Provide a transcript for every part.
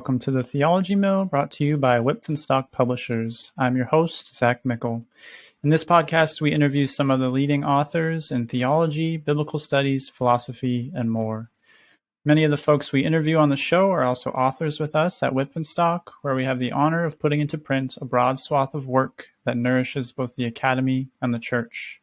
welcome to the Theology Mill, brought to you by Wipf and Stock Publishers. I'm your host, Zach Mickle. In this podcast, we interview some of the leading authors in theology, biblical studies, philosophy, and more. Many of the folks we interview on the show are also authors with us at Wipf and Stock, where we have the honor of putting into print a broad swath of work that nourishes both the academy and the church.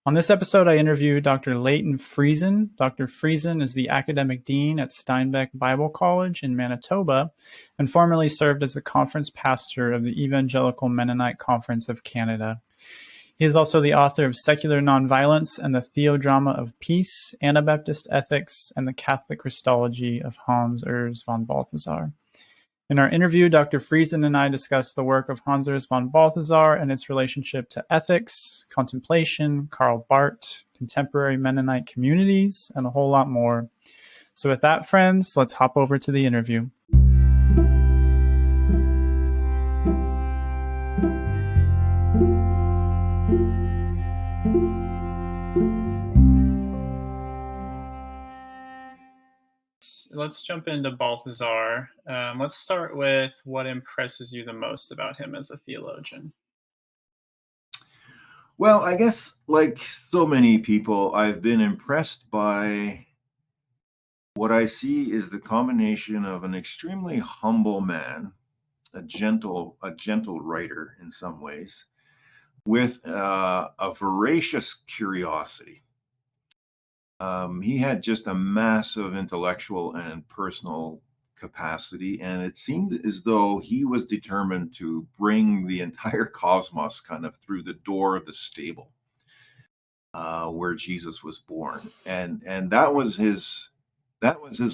On this episode, I interviewed Dr. Layton Friesen. Dr. Friesen is the academic dean at Steinbach Bible College in Manitoba and formerly served as the conference pastor of the Evangelical Mennonite Conference of Canada. He is also the author of Secular Nonviolence and the Theo-Drama of Peace, Anabaptist Ethics, and the Catholic Christology of Hans Urs von Balthasar. In our interview, Dr. Friesen and I discussed the work of Hans Urs von Balthasar and its relationship to ethics, contemplation, Karl Barth, contemporary Mennonite communities, and a whole lot more. So with that, friends, let's hop over to the interview. Let's jump into Balthasar. Let's start with what impresses you the most about him as a theologian. Well, I guess like so many people, I've been impressed by what I see is the combination of an extremely humble man, a gentle writer in some ways, with a voracious curiosity. He had just a massive intellectual and personal capacity, and it seemed as though he was determined to bring the entire cosmos kind of through the door of the stable where Jesus was born, and that was his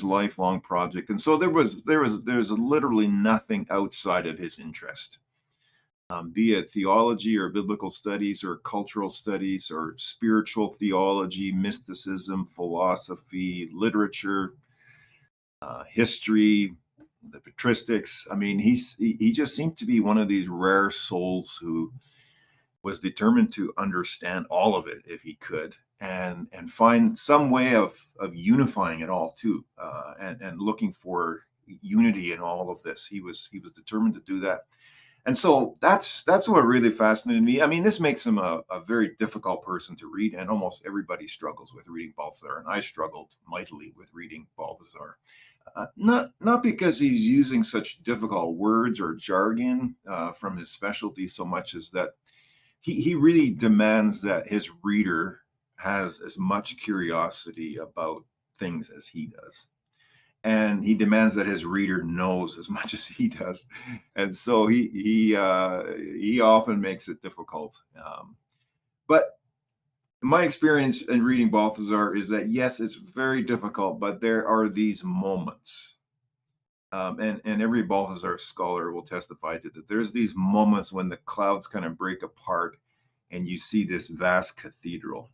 lifelong project. And so there's literally nothing outside of his interest. Be it theology or biblical studies or cultural studies or spiritual theology, mysticism, philosophy, literature, history, the patristics. I mean, he just seemed to be one of these rare souls who was determined to understand all of it if he could, and find some way of unifying it all too, and looking for unity in all of this. He was determined to do that. And so that's what really fascinated me. I mean, this makes him a very difficult person to read, and almost everybody struggles with reading Balthasar, and I struggled mightily with reading Balthasar. Not because he's using such difficult words or jargon from his specialty so much as that he really demands that his reader has as much curiosity about things as he does. And he demands that his reader knows as much as he does, and so he often makes it difficult. But my experience in reading Balthasar is that yes, it's very difficult, but there are these moments, and every Balthasar scholar will testify to that. There's these moments when the clouds kind of break apart, and you see this vast cathedral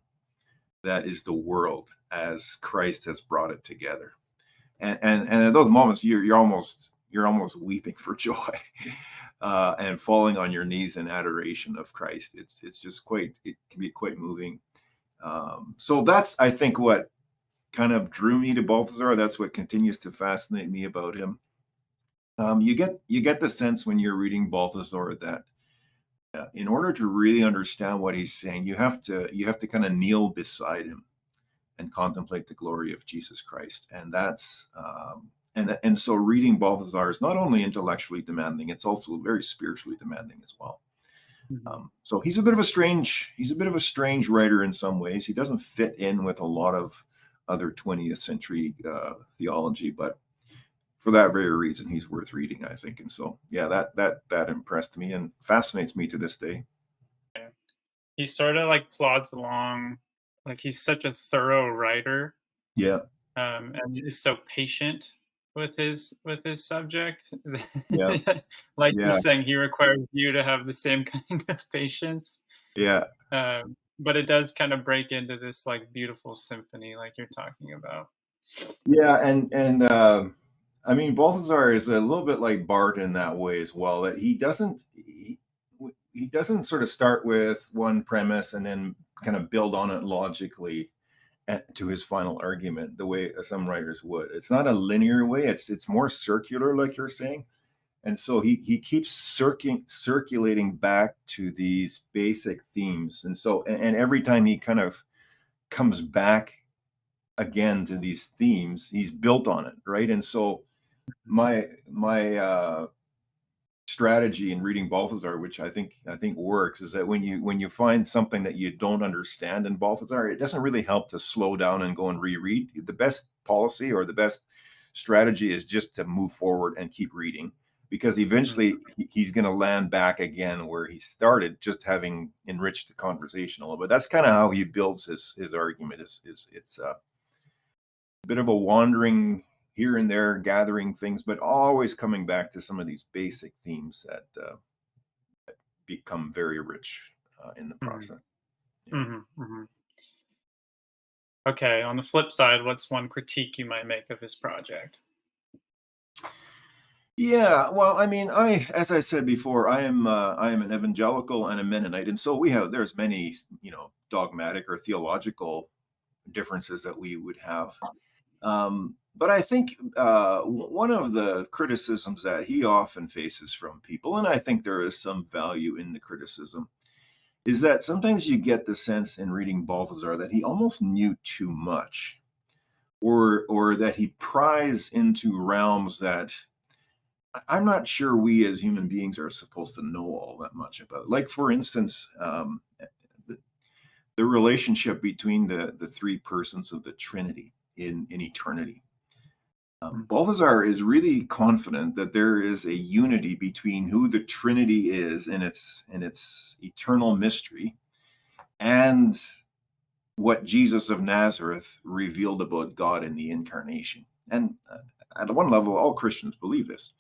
that is the world as Christ has brought it together. And at those moments, you're almost weeping for joy, and falling on your knees in adoration of Christ. It can be quite moving. So that's, I think, what kind of drew me to Balthasar. That's what continues to fascinate me about him. You get the sense when you're reading Balthasar that in order to really understand what he's saying, you have to kind of kneel beside him and contemplate the glory of Jesus Christ. And that's and so reading Balthasar is not only intellectually demanding, it's also very spiritually demanding as well. So he's a bit of a strange writer in some ways. He doesn't fit in with a lot of other 20th century theology, but for that very reason, he's worth reading, I think. And so, yeah, that impressed me and fascinates me to this day. He sort of like plods along. Like, he's such a thorough writer. Yeah. And he's so patient with his subject. Yeah. You're saying, he requires you to have the same kind of patience. Yeah. But it does kind of break into this like beautiful symphony like you're talking about. Yeah, and I mean, Balthasar is a little bit like Barth in that way as well, that he doesn't sort of start with one premise and then kind of build on it logically to his final argument the way some writers would. It's not a linear way. It's more circular, like you're saying. And so he keeps circulating back to these basic themes. And so, and every time he kind of comes back again to these themes, he's built on it, right? And so my strategy in reading Balthasar, which I think works, is that when you find something that you don't understand in Balthasar, it doesn't really help to slow down and go and reread. The best policy or the best strategy is just to move forward and keep reading, because eventually he's going to land back again where he started, just having enriched the conversation a little bit. That's kind of how he builds his argument. It's a bit of a wandering here and there, gathering things, but always coming back to some of these basic themes that become very rich in the process. Okay, on the flip side, what's one critique you might make of his project? Yeah, well, I mean, as I said before, I am an evangelical and a Mennonite, and so there's many, dogmatic or theological differences that we would have. But I think one of the criticisms that he often faces from people, and I think there is some value in the criticism, is that sometimes you get the sense in reading Balthasar that he almost knew too much, or that he pries into realms that I'm not sure we as human beings are supposed to know all that much about. Like, for instance, the relationship between the three persons of the Trinity in eternity. Balthasar is really confident that there is a unity between who the Trinity is in its eternal mystery and what Jesus of Nazareth revealed about God in the incarnation. And at one level, all Christians believe this.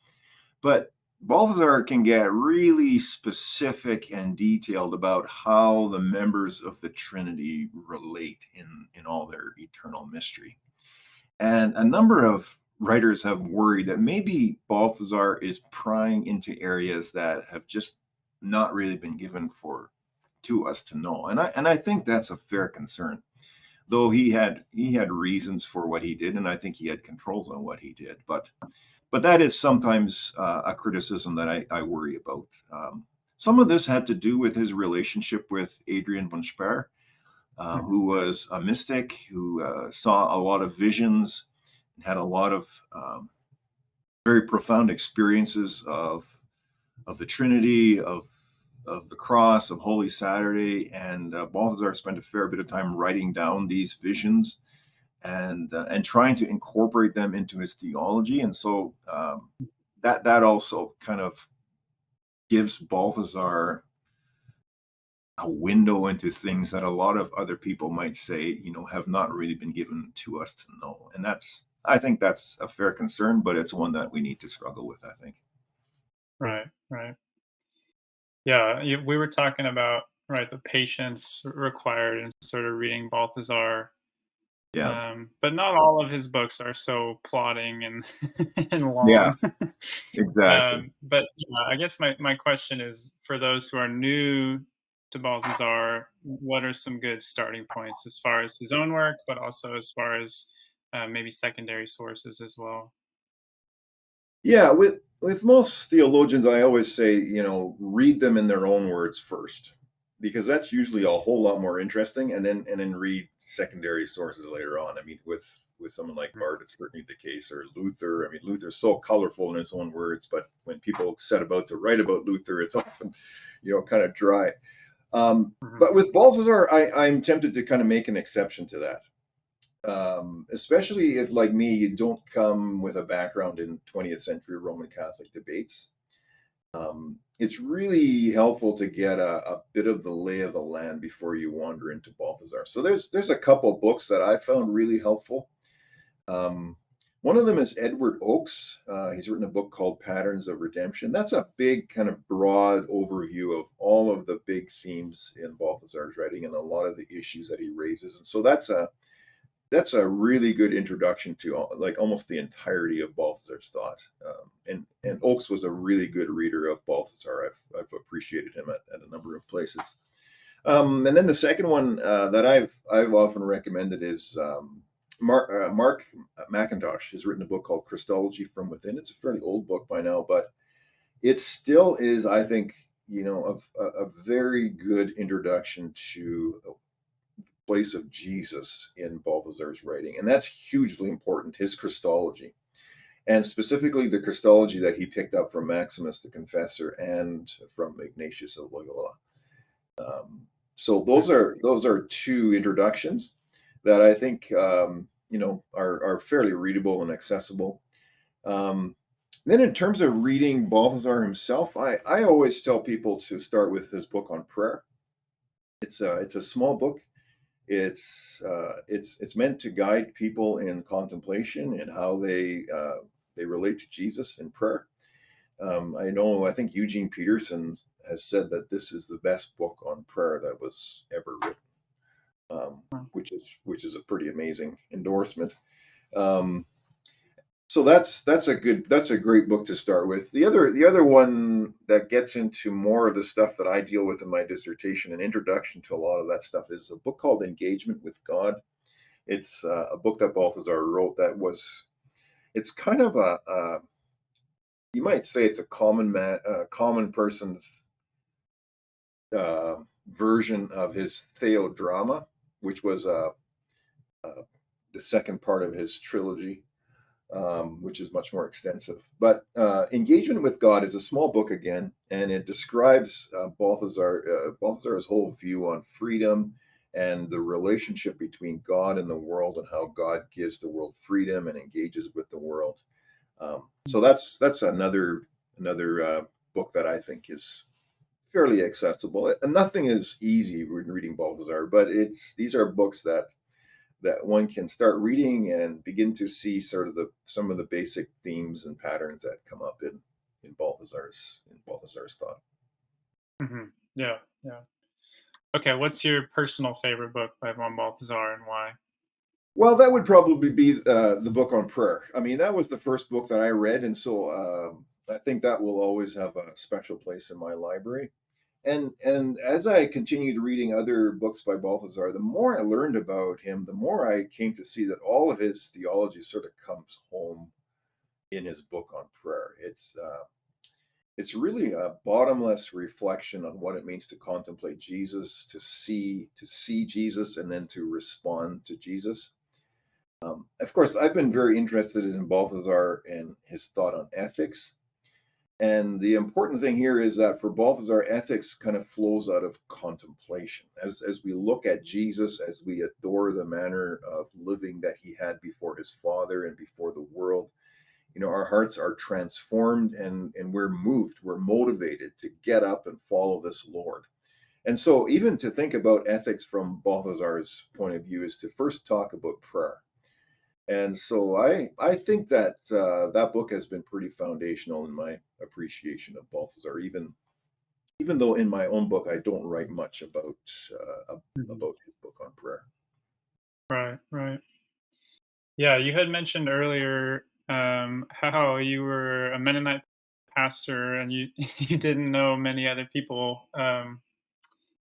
But Balthasar can get really specific and detailed about how the members of the Trinity relate in all their eternal mystery. And a number of writers have worried that maybe Balthasar is prying into areas that have just not really been given to us to know. And I think that's a fair concern, though he had reasons for what he did, and I think he had controls on what he did. But that is sometimes a criticism that I worry about. Some of this had to do with his relationship with Adrian von Speer, who was a mystic who saw a lot of visions and had a lot of very profound experiences of the Trinity, of the cross, of Holy Saturday. And Balthasar spent a fair bit of time writing down these visions and trying to incorporate them into his theology. And so that also kind of gives Balthasar a window into things that a lot of other people might say, have not really been given to us to know. And I think that's a fair concern, but it's one that we need to struggle with, I think. Right. Yeah, we were talking about, the patience required in sort of reading Balthasar. Yeah. But not all of his books are so plodding and and long. Yeah, exactly. But I guess my question is, for those who are new to Balthasar, what are some good starting points as far as his own work, but also as far as maybe secondary sources as well? Yeah, with most theologians, I always say, read them in their own words first, because that's usually a whole lot more interesting, and then read secondary sources later on. I mean, with someone like Barth, it's certainly the case, or Luther. I mean, Luther's so colorful in his own words, but when people set about to write about Luther, it's often, kind of dry. But with Balthasar, I'm tempted to kind of make an exception to that. Especially if, like me, you don't come with a background in 20th century Roman Catholic debates. It's really helpful to get a bit of the lay of the land before you wander into Balthasar. So there's a couple books that I found really helpful. One of them is Edward Oakes. He's written a book called Patterns of Redemption. That's a big kind of broad overview of all of the big themes in Balthasar's writing and a lot of the issues that he raises. And so that's a really good introduction to like almost the entirety of Balthasar's thought. And Oakes was a really good reader of Balthasar. I've appreciated him at a number of places. And then the second one that I've often recommended is Mark McIntosh has written a book called Christology from Within. It's a fairly old book by now, but it still is, I think, a very good introduction to the place of Jesus in Balthasar's writing, and that's hugely important. His Christology, and specifically the Christology that he picked up from Maximus the Confessor and from Ignatius of Loyola. So those are two introductions that I think are fairly readable and accessible. Then in terms of reading Balthasar himself, I always tell people to start with his book on prayer. It's a small book. It's meant to guide people in contemplation and how they relate to Jesus in prayer. I think Eugene Peterson has said that this is the best book on prayer that was ever written, which is a pretty amazing endorsement. So that's a great book to start with. The other one that gets into more of the stuff that I deal with in my dissertation, an introduction to a lot of that stuff, is a book called Engagement with God. It's a book that Balthasar wrote it's kind of you might say it's a common person's version of his Theo-Drama, which was the second part of his trilogy, which is much more extensive. But Engagement with God is a small book again, and it describes Balthasar's whole view on freedom and the relationship between God and the world, and how God gives the world freedom and engages with the world. So that's another book that I think is fairly accessible. And nothing is easy when reading Balthasar, but these are books that one can start reading and begin to see sort of some of the basic themes and patterns that come up in Balthasar's thought. Mm-hmm. Yeah. Okay, what's your personal favorite book by von Balthasar and why? Well, that would probably be the book on prayer. I mean, that was the first book that I read, and so I think that will always have a special place in my library. And as I continued reading other books by Balthasar, the more I learned about him, the more I came to see that all of his theology sort of comes home in his book on prayer. It's really a bottomless reflection on what it means to contemplate Jesus, to see Jesus, and then to respond to Jesus. Of course, I've been very interested in Balthasar and his thought on ethics. And the important thing here is that for Balthasar, ethics kind of flows out of contemplation. As we look at Jesus, as we adore the manner of living that he had before his Father and before the world, our hearts are transformed and we're moved, we're motivated to get up and follow this Lord. And so even to think about ethics from Balthasar's point of view is to first talk about prayer. And so I think that that book has been pretty foundational in my appreciation of Balthasar, even though in my own book I don't write much about his book on prayer. Right. Yeah, you had mentioned earlier how you were a Mennonite pastor and you you didn't know many other people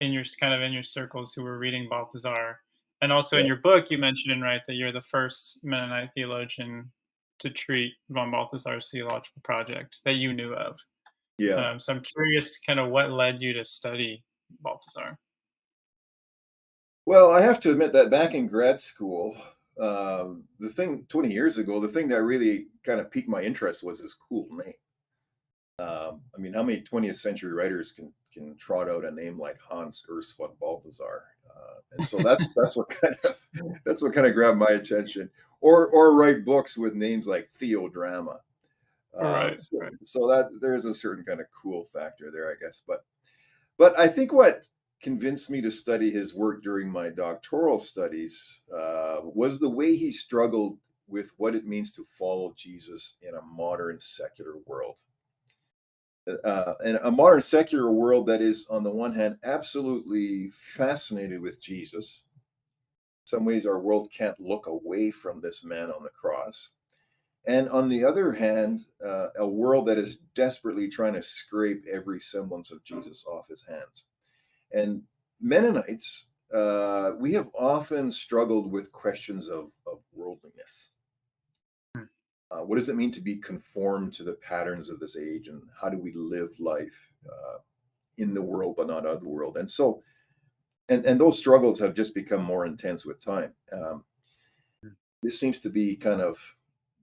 in your circles who were reading Balthasar. And also in Yeah. your book, you mentioned, right, that you're the first Mennonite theologian to treat von Balthasar's theological project that you knew of. Yeah. So I'm curious kind of what led you to study Balthasar. Well, I have to admit that back in grad school, the thing 20 years ago, the thing that really kind of piqued my interest was his cool name. I mean, how many 20th century writers can trot out a name like Hans Urs von Balthasar? And so that's what kind of grabbed my attention. Or write books with names like Theo-Drama. Right. So that there's a certain kind of cool factor there, I guess. But I think what convinced me to study his work during my doctoral studies was the way he struggled with what it means to follow Jesus in a modern secular world. And a modern secular world that is, on the one hand, absolutely fascinated with Jesus. In some ways, our world can't look away from this man on the cross. And on the other hand, a world that is desperately trying to scrape every semblance of Jesus off his hands. And Mennonites, we have often struggled with questions of worldliness. What does it mean to be conformed to the patterns of this age, and how do we live life in the world but not of the world? And so, and those struggles have just become more intense with time. This seems to be kind of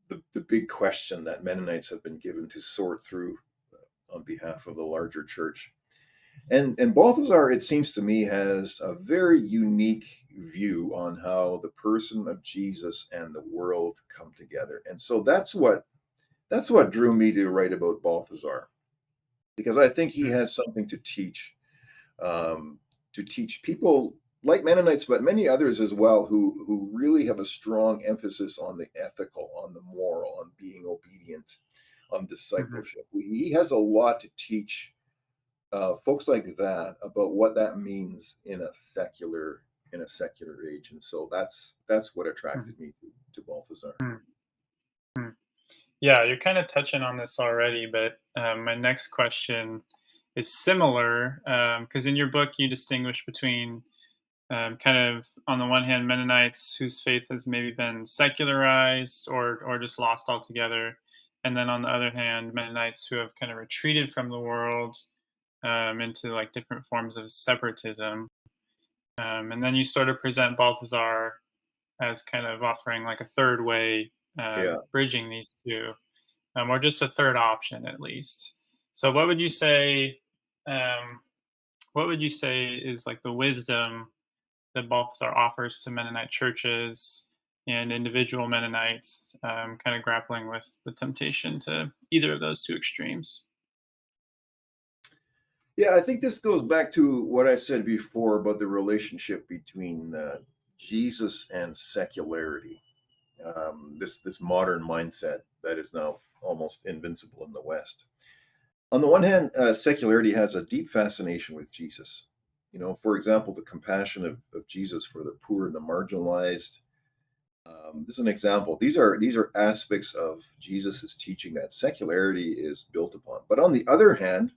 the big question that Mennonites have been given to sort through on behalf of the larger church. And Balthasar, it seems to me, has a very unique view on how the person of Jesus and the world come together. And so that's what drew me to write about Balthasar, because I think he has something to teach people like Mennonites, but many others as well, who really have a strong emphasis on the ethical, on the moral, on being obedient, on discipleship. He has a lot to teach folks like that about what that means in a secular age. And so that's what attracted me to Balthasar. Yeah, you're kind of touching on this already, but my next question is similar, because in your book you distinguish between kind of, on the one hand, Mennonites whose faith has maybe been secularized or just lost altogether, and then on the other hand, Mennonites who have kind of retreated from the world into like different forms of separatism. And then you sort of present Balthasar as kind of offering like a third way, Yeah. bridging these two, or just a third option at least. So what would you say? What would you say is like the wisdom that Balthasar offers to Mennonite churches and individual Mennonites, kind of grappling with the temptation to either of those two extremes? Yeah, I think this goes back to what I said before about the relationship between Jesus and secularity. This modern mindset that is now almost invincible in the West. On the one hand, secularity has a deep fascination with Jesus. For example, the compassion of Jesus for the poor and the marginalized. This is an example. These are aspects of Jesus's teaching that secularity is built upon. But on the other hand,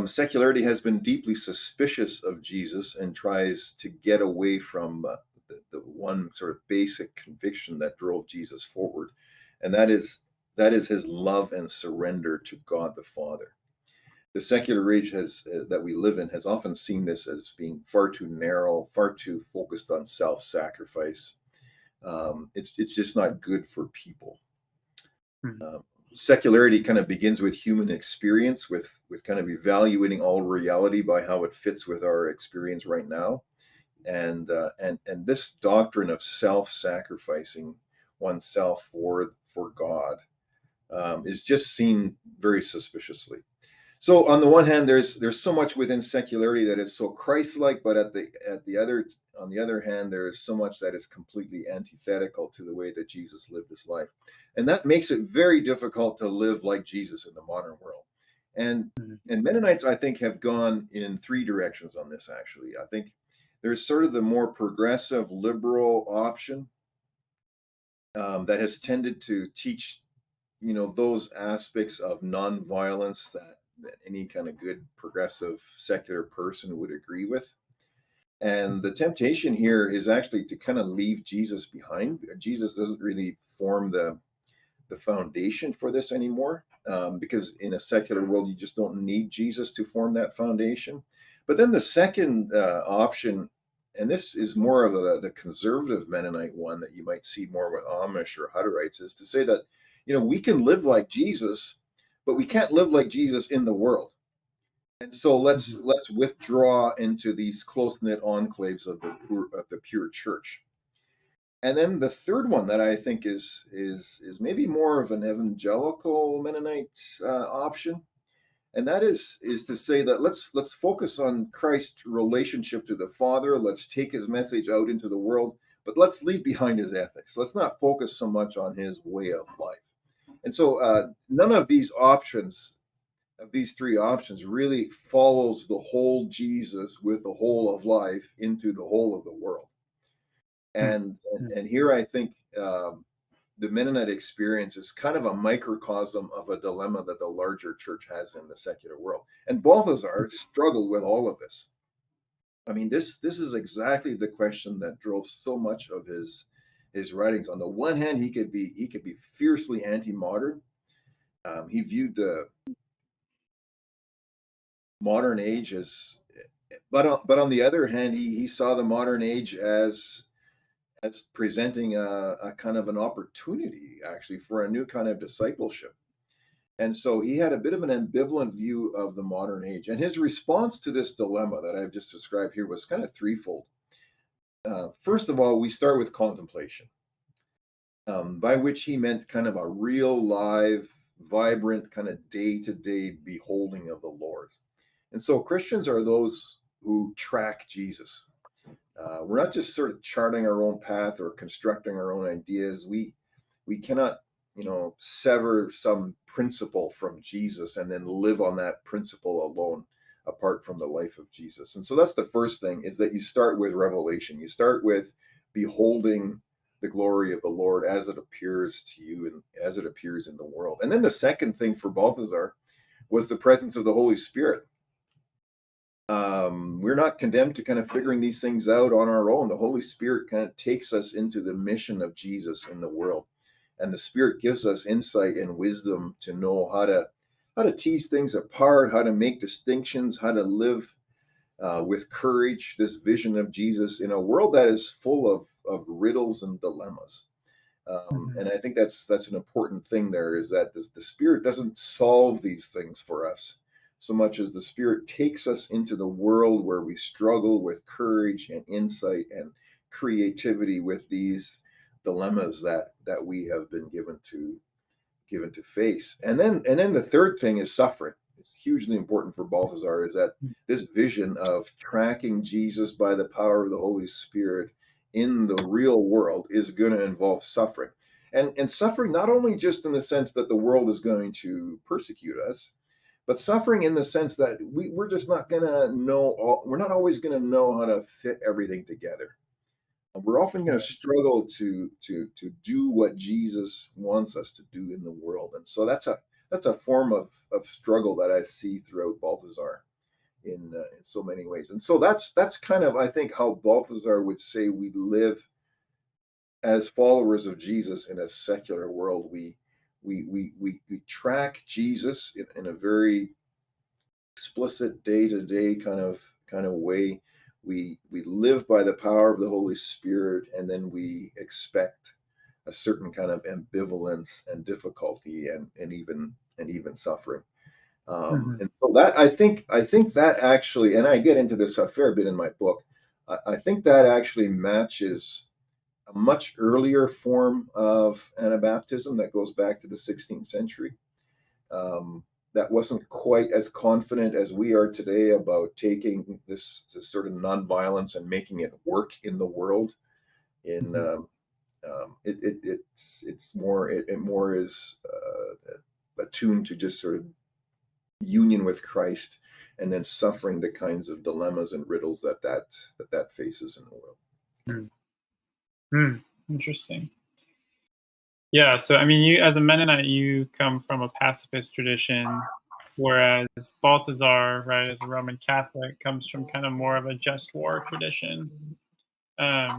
secularity has been deeply suspicious of Jesus and tries to get away from the one sort of basic conviction that drove Jesus forward, and that is his love and surrender to God the Father. The secular age that we live in has often seen this as being far too narrow, far too focused on self-sacrifice. It's just not good for people. Secularity kind of begins with human experience, with kind of evaluating all reality by how it fits with our experience right now, and this doctrine of self-sacrificing oneself for God is just seen very suspiciously. So on the one hand, there's so much within secularity that is so Christ-like, but on the other hand, there is so much that is completely antithetical to the way that Jesus lived his life, and that makes it very difficult to live like Jesus in the modern world. And Mennonites, I think, have gone in three directions on this. Actually, I think there's sort of the more progressive liberal option that has tended to teach, those aspects of nonviolence that any kind of good progressive secular person would agree with. And the temptation here is actually to kind of leave Jesus behind. Jesus doesn't really form the foundation for this anymore, because in a secular world, you just don't need Jesus to form that foundation. But then the second option, and this is more of the conservative Mennonite one that you might see more with Amish or Hutterites, is to say that, we can live like Jesus, but we can't live like Jesus in the world. And so let's withdraw into these close-knit enclaves of the pure church. And then the third one that I think is maybe more of an evangelical Mennonite option, and that is to say that let's focus on Christ's relationship to the Father. Let's take his message out into the world, but let's leave behind his ethics. Let's not focus so much on his way of life. And so none of these three options really follows the whole Jesus with the whole of life into the whole of the world. And here I think the Mennonite experience is kind of a microcosm of a dilemma that the larger church has in the secular world. And Balthasar struggled with all of this. I mean, this is exactly the question that drove so much of his writings. On the one hand, he could be fiercely anti-modern. He viewed the modern age as, but on the other hand, he saw the modern age as presenting a kind of an opportunity, actually, for a new kind of discipleship. And so he had a bit of an ambivalent view of the modern age. And his response to this dilemma that I've just described here was kind of threefold. First of all, we start with contemplation, by which he meant kind of a real, live, vibrant, kind of day-to-day beholding of the Lord. And so Christians are those who track Jesus. We're not just sort of charting our own path or constructing our own ideas. We cannot, sever some principle from Jesus and then live on that principle alone, apart from the life of Jesus. And so that's the first thing, is that you start with revelation. You start with beholding the glory of the Lord as it appears to you and as it appears in the world. And then the second thing for Balthasar was the presence of the Holy Spirit. We're not condemned to kind of figuring these things out on our own. The Holy Spirit kind of takes us into the mission of Jesus in the world. And the Spirit gives us insight and wisdom to know how to tease things apart, how to make distinctions, how to live with courage, this vision of Jesus in a world that is full of riddles and dilemmas. And I think that's an important thing there, is that the Spirit doesn't solve these things for us so much as the Spirit takes us into the world where we struggle with courage and insight and creativity with these dilemmas that we have been given to face. And then the third thing is suffering. It's hugely important for Balthasar, is that this vision of tracking Jesus by the power of the Holy Spirit in the real world is going to involve suffering. And suffering not only just in the sense that the world is going to persecute us, but suffering in the sense that we're just not going to know, we're not always going to know how to fit everything together. We're often going to struggle to do what Jesus wants us to do in the world. And so that's a form of struggle that I see throughout Balthasar in so many ways. And so that's kind of, I think, how Balthasar would say we live as followers of Jesus in a secular world. We track Jesus in a very explicit day-to-day kind of way. We live by the power of the Holy Spirit, and then we expect a certain kind of ambivalence and difficulty and even suffering. And so that I think that actually, and I get into this a fair bit in my book, I think that actually matches a much earlier form of Anabaptism that goes back to the 16th century. That wasn't quite as confident as we are today about taking this sort of nonviolence and making it work in the world. It's more is attuned to just sort of union with Christ, and then suffering the kinds of dilemmas and riddles that faces in the world. Interesting. Yeah, so I mean, you as a Mennonite, you come from a pacifist tradition, whereas Balthasar, right, as a Roman Catholic, comes from kind of more of a just war tradition. Sorry.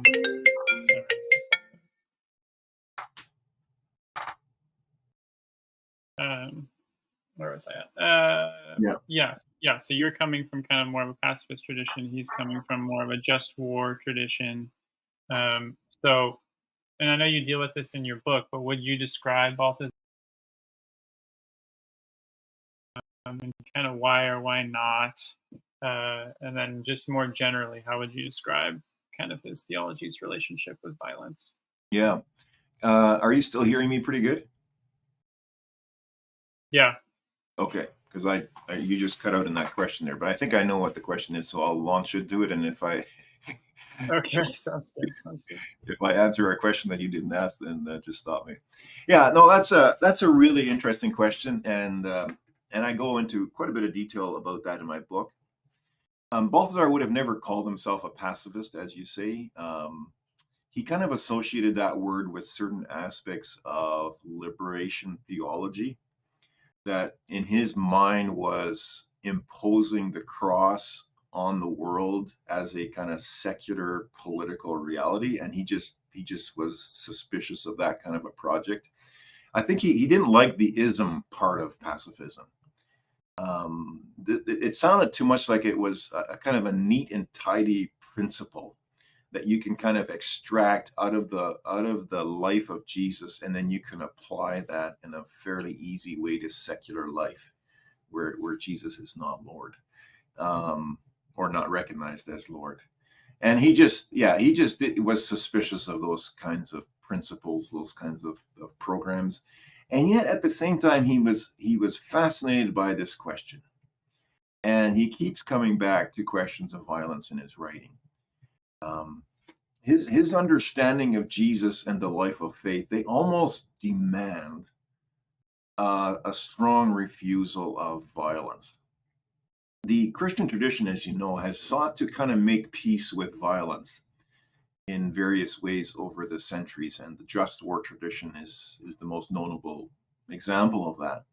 Where was I at? Yeah. So you're coming from kind of more of a pacifist tradition. He's coming from more of a just war tradition. So, and I know you deal with this in your book, but would you describe Balthasar, and kind of why or why not? And then just more generally, how would you describe kind of his theology's relationship with violence? Yeah. Are you still hearing me pretty good? Yeah. Okay, because you just cut out in that question there, but I think I know what the question is, so I'll launch into it. And if I okay, sounds good. If I answer a question that you didn't ask, then just stop me. Yeah, no, that's a really interesting question, and I go into quite a bit of detail about that in my book. Balthasar would have never called himself a pacifist, as you say. He kind of associated that word with certain aspects of liberation theology that in his mind was imposing the cross on the world as a kind of secular political reality, and he just was suspicious of that kind of a project. I think he didn't like the ism part of pacifism. It sounded too much like it was a kind of a neat and tidy principle that you can kind of extract out of the life of Jesus, and then you can apply that in a fairly easy way to secular life, where Jesus is not Lord, or not recognized as Lord. And he just was suspicious of those kinds of principles, those kinds of programs. And yet at the same time, he was fascinated by this question. And he keeps coming back to questions of violence in his writing. His understanding of Jesus and the life of faith, they almost demand a strong refusal of violence. The Christian tradition, as you know, has sought to kind of make peace with violence in various ways over the centuries, and the just war tradition is the most notable example of that.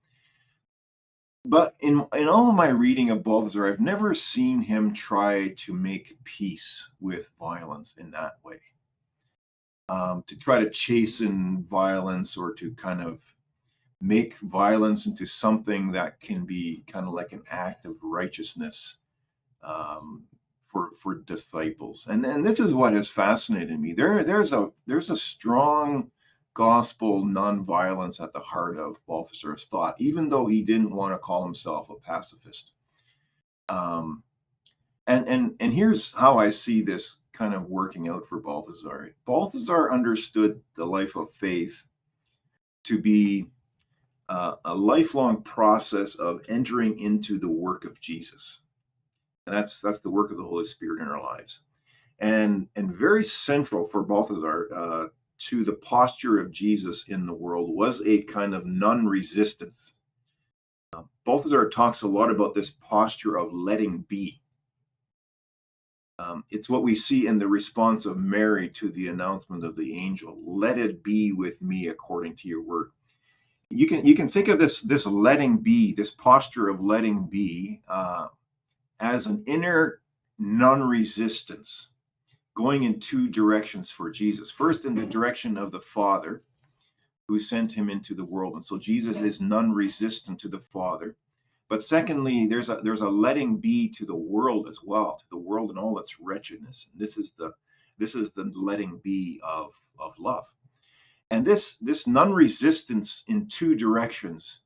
But in all of my reading of Balthasar, I've never seen him try to make peace with violence in that way, to try to chasten violence, or to kind of make violence into something that can be kind of like an act of righteousness for disciples. And this is what has fascinated me. There's a strong gospel nonviolence at the heart of Balthasar's thought, even though he didn't want to call himself a pacifist. And here's how I see this kind of working out for Balthasar. Balthasar understood the life of faith to be a lifelong process of entering into the work of Jesus. And that's the work of the Holy Spirit in our lives. And very central for Balthasar to the posture of Jesus in the world was a kind of non-resistance. Balthasar talks a lot about this posture of letting be. It's what we see in the response of Mary to the announcement of the angel. Let it be with me according to your word. You can think of this letting be, this posture of letting be, as an inner non-resistance going in two directions for Jesus. First, in the direction of the Father, who sent him into the world, and so Jesus is non-resistant to the Father. But secondly, there's a letting be to the world as well, to the world and all its wretchedness. And this is the letting be of love. And this non-resistance in two directions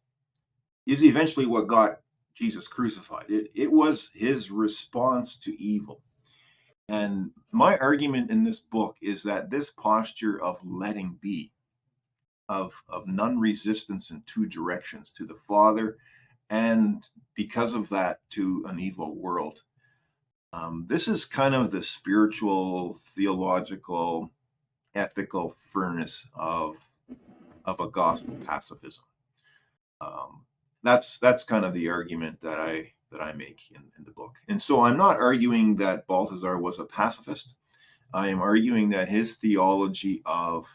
is eventually what got Jesus crucified. It was his response to evil. And my argument in this book is that this posture of letting be, of non-resistance in two directions, to the Father, and because of that, to an evil world. This is kind of the spiritual, theological, ethical furnace of a gospel pacifism. That's kind of the argument that I make in the book. And so I'm not arguing that Balthasar was a pacifist. I am arguing that his theology of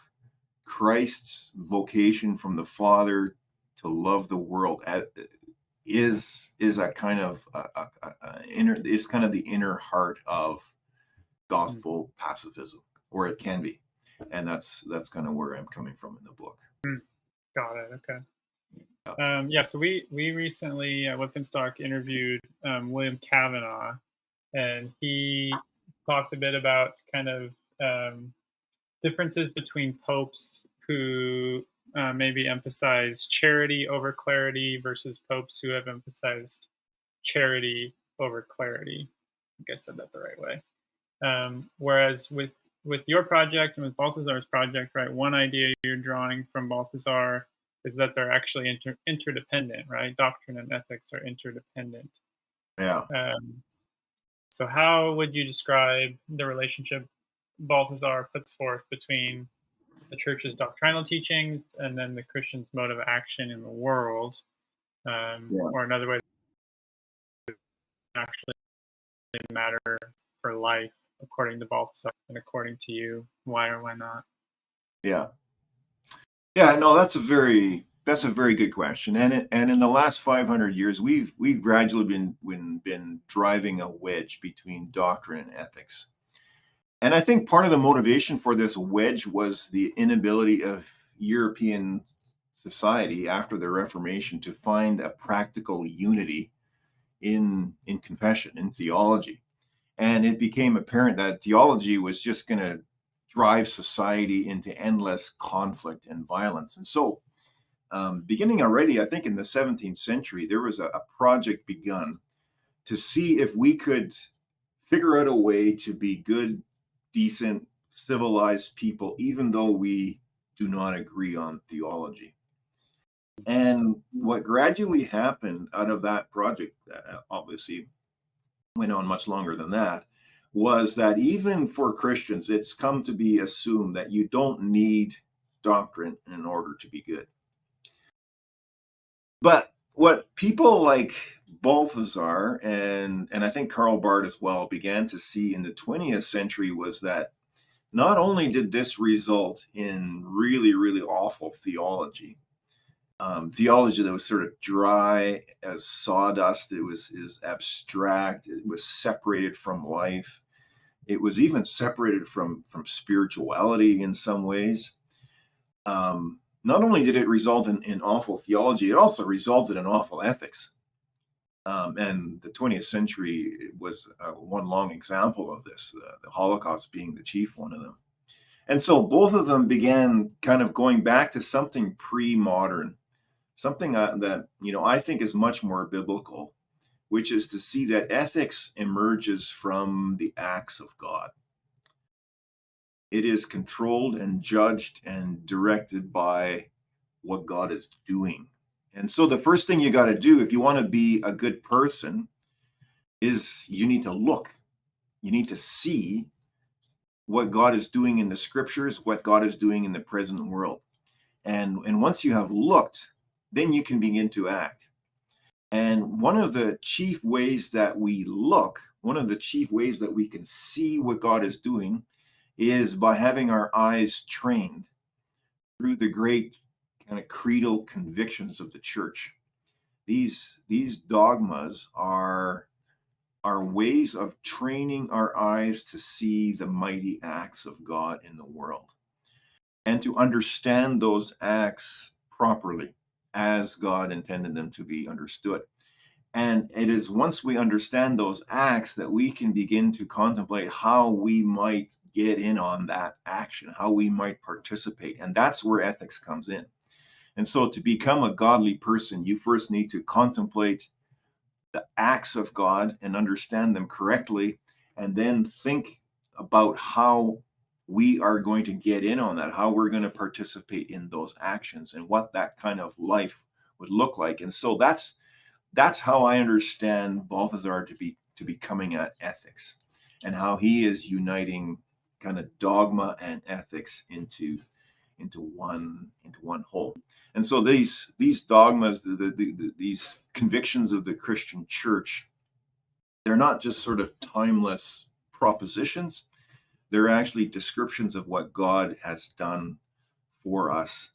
Christ's vocation from the Father to love the world is a kind of the inner heart of gospel pacifism, or it can be. And that's kind of where I'm coming from in the book. Got it. Okay. So we recently at Wipf and Stock interviewed William Kavanaugh, and he talked a bit about kind of differences between popes who maybe emphasize charity over clarity versus popes who have emphasized charity over clarity. I think I said that the right way. Whereas with your project and with Balthasar's project, right, one idea you're drawing from Balthasar is that they're actually interdependent, right? Doctrine and ethics are interdependent. Yeah. So how would you describe the relationship Balthasar puts forth between the church's doctrinal teachings and then the Christian's mode of action in the world? Or another way, actually matter for life according to Balthasar and according to you, why or why not? Yeah, no, that's a very That's a very good question. And in the last 500 years, we've gradually been driving a wedge between doctrine and ethics. And I think part of the motivation for this wedge was the inability of European society after the Reformation to find a practical unity in confession, in theology. And it became apparent that theology was just going to drive society into endless conflict and violence. And so, beginning already, I think in the 17th century, there was a project begun to see if we could figure out a way to be good, decent, civilized people, even though we do not agree on theology. And what gradually happened out of that project, obviously went on much longer than that, was that even for Christians, it's come to be assumed that you don't need doctrine in order to be good. But what people like Balthasar and I think Karl Barth as well began to see in the 20th century was that not only did this result in really, really awful theology, theology that was sort of dry as sawdust, it was abstract, it was separated from life, it was even separated from spirituality in some ways. Not only did it result in awful theology, it also resulted in awful ethics. And the 20th century was one long example of this, the Holocaust being the chief one of them. And so both of them began kind of going back to something pre-modern, something that, I think is much more biblical, which is to see that ethics emerges from the acts of God. It is controlled and judged and directed by what God is doing. And so the first thing you got to do if you want to be a good person is you need to look. You need to see what God is doing in the scriptures, what God is doing in the present world. And once you have looked, then you can begin to act. And one of the chief ways that we look, one of the chief ways that we can see what God is doing is by having our eyes trained through the great kind of creedal convictions of the church. These dogmas are ways of training our eyes to see the mighty acts of God in the world and to understand those acts properly as God intended them to be understood. And it is once we understand those acts that we can begin to contemplate how we might get in on that action, how we might participate. And that's where ethics comes in. And so to become a godly person, you first need to contemplate the acts of God and understand them correctly, and then think about how we are going to get in on that, how we're going to participate in those actions and what that kind of life would look like. And so that's how I understand Balthasar to be coming at ethics, and how he is uniting kind of dogma and ethics into one whole. And so these dogmas, these convictions of the Christian church, they're not just sort of timeless propositions. They're actually descriptions of what God has done for us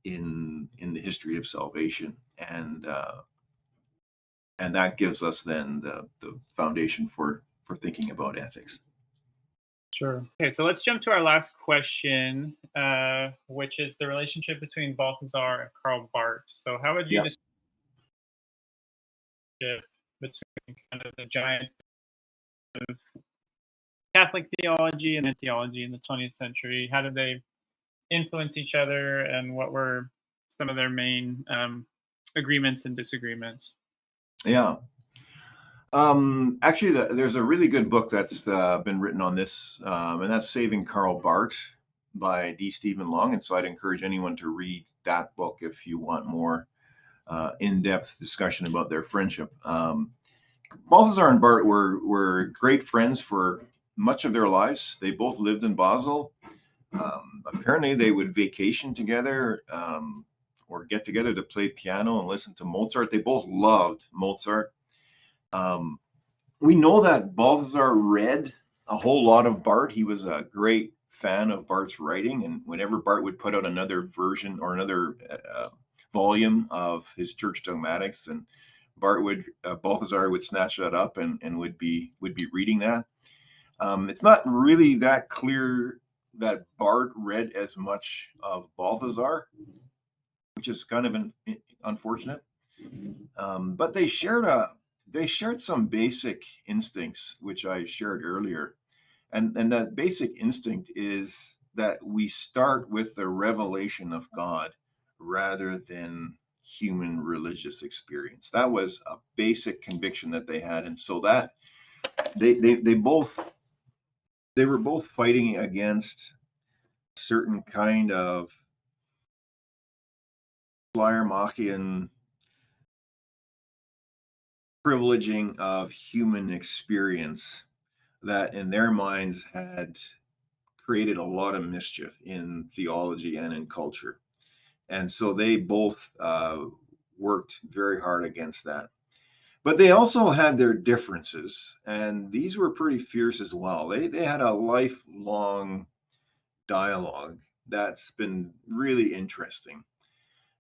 in the history of salvation, and that gives us then the foundation for thinking about ethics. Sure. Okay, so let's jump to our last question, which is the relationship between Balthasar and Karl Barth. So how would you describe between kind of the giant of Catholic theology and theology in the 20th century? How did they influence each other, and what were some of their main agreements and disagreements? Yeah. Actually, there's a really good book that's been written on this, and that's Saving Karl Barth by D. Stephen Long. And so I'd encourage anyone to read that book if you want more in-depth discussion about their friendship. Balthasar and Barth were great friends for much of their lives. They both lived in Basel. Apparently, they would vacation together or get together to play piano and listen to Mozart. They both loved Mozart. We know that Balthasar read a whole lot of Barth. He was a great fan of Barth's writing, and whenever Barth would put out another version or another volume of his church dogmatics, and Balthasar would snatch that up and would be reading that. It's not really that clear that Barth read as much of Balthasar, which is kind of unfortunate. But they shared some basic instincts, which I shared earlier. And that basic instinct is that we start with the revelation of God rather than human religious experience. That was a basic conviction that they had. And so that they were both fighting against a certain kind of Schleiermachian privileging of human experience that in their minds had created a lot of mischief in theology and in culture. And so they both worked very hard against that. But they also had their differences, and these were pretty fierce as well. They had a lifelong dialogue that's been really interesting.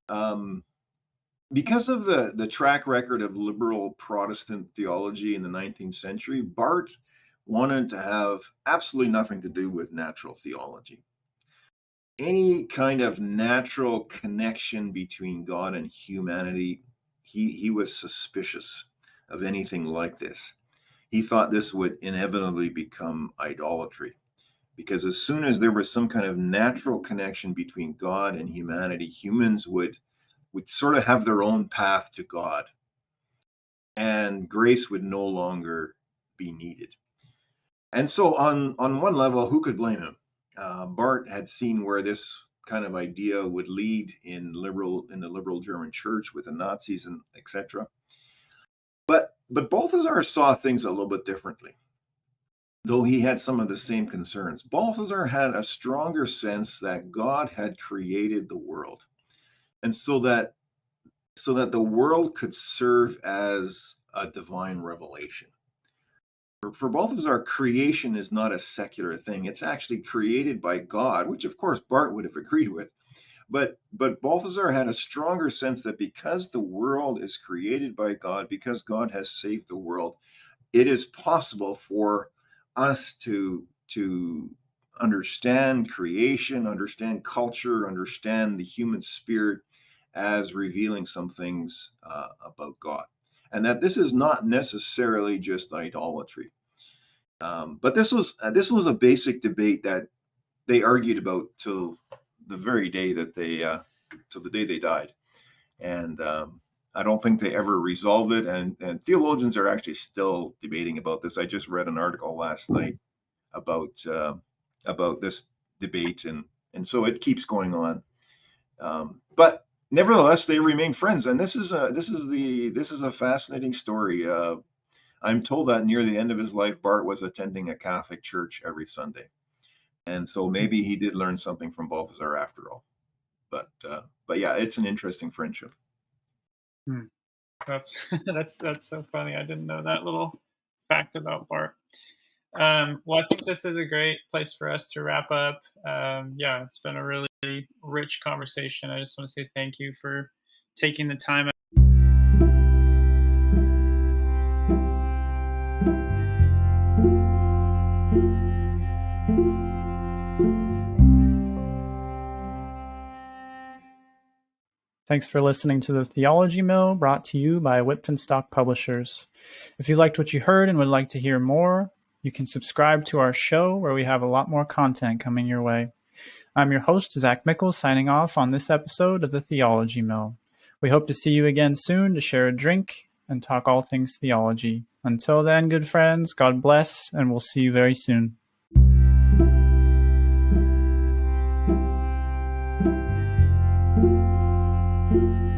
Because of the track record of liberal Protestant theology in the 19th century, Barth wanted to have absolutely nothing to do with natural theology. Any kind of natural connection between God and humanity, he was suspicious of anything like this. He thought this would inevitably become idolatry, because as soon as there was some kind of natural connection between God and humanity, humans would sort of have their own path to God, and grace would no longer be needed. And so on one level, who could blame him? Barth had seen where this kind of idea would lead in the liberal German church with the Nazis and etc. But Balthasar saw things a little bit differently, though he had some of the same concerns. Balthasar had a stronger sense that God had created the world, and so that the world could serve as a divine revelation. For Balthasar, creation is not a secular thing. It's actually created by God, which of course Barth would have agreed with. But Balthasar had a stronger sense that because the world is created by God, because God has saved the world, it is possible for us to understand creation, understand culture, understand the human spirit as revealing some things about God. And that this is not necessarily just idolatry. But this was a basic debate that they argued about till the very day that till the day they died. And I don't think they ever resolved it. And theologians are actually still debating about this. I just read an article last night about this debate, and so it keeps going on. But nevertheless, they remain friends, and this is a fascinating story. I'm told that near the end of his life, Barth was attending a Catholic church every Sunday, and so maybe he did learn something from Balthasar after all. But yeah, it's an interesting friendship. That's so funny. I didn't know that little fact about Barth. Well, I think this is a great place for us to wrap up. Yeah, it's been a really rich conversation. I just want to say thank you for taking the time. Thanks for listening to The Theology Mill, brought to you by Wipf and Stock Publishers. If you liked what you heard and would like to hear more, you can subscribe to our show, where we have a lot more content coming your way. I'm your host, Zach Mickle, signing off on this episode of The Theology Mill. We hope to see you again soon to share a drink and talk all things theology. Until then, good friends, God bless, and we'll see you very soon. Thank you.